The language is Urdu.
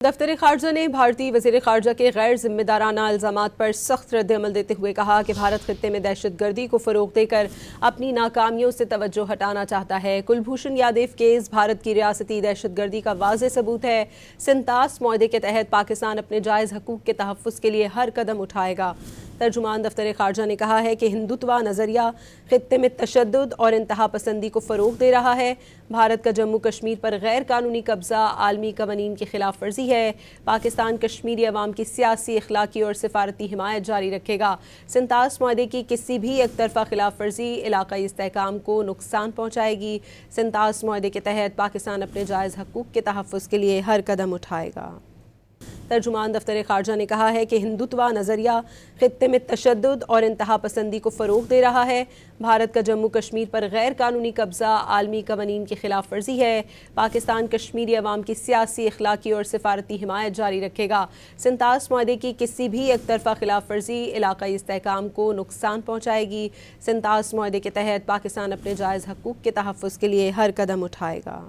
دفتر خارجہ نے بھارتی وزیر خارجہ کے غیر ذمہ دارانہ الزامات پر سخت رد عمل دیتے ہوئے کہا کہ بھارت خطے میں دہشت گردی کو فروغ دے کر اپنی ناکامیوں سے توجہ ہٹانا چاہتا ہے۔ کلبھوشن یادیو کیس بھارت کی ریاستی دہشت گردی کا واضح ثبوت ہے۔ سنتاس معاہدے کے تحت پاکستان اپنے جائز حقوق کے تحفظ کے لیے ہر قدم اٹھائے گا۔ ترجمان دفتر خارجہ نے کہا ہے کہ ہندوتوا نظریہ خطے میں تشدد اور انتہا پسندی کو فروغ دے رہا ہے۔ بھارت کا جموں کشمیر پر غیر قانونی قبضہ عالمی قوانین کی خلاف ورزی ہے۔ پاکستان کشمیری عوام کی سیاسی، اخلاقی اور سفارتی حمایت جاری رکھے گا۔ سنتاس معاہدے کی کسی بھی یک طرفہ خلاف ورزی علاقائی استحکام کو نقصان پہنچائے گی۔ سنتاس معاہدے کے تحت پاکستان اپنے جائز حقوق کے تحفظ کے لیے ہر قدم اٹھائے گا۔ ترجمان دفتر خارجہ نے کہا ہے کہ ہندوتوا نظریہ خطے میں تشدد اور انتہا پسندی کو فروغ دے رہا ہے۔ بھارت کا جموں کشمیر پر غیر قانونی قبضہ عالمی قوانین کی خلاف ورزی ہے۔ پاکستان کشمیری عوام کی سیاسی، اخلاقی اور سفارتی حمایت جاری رکھے گا۔ سنتاس معاہدے کی کسی بھی یک طرفہ خلاف ورزی علاقائی استحکام کو نقصان پہنچائے گی۔ سنتاس معاہدے کے تحت پاکستان اپنے جائز حقوق کے تحفظ کے لیے ہر قدم اٹھائے گا۔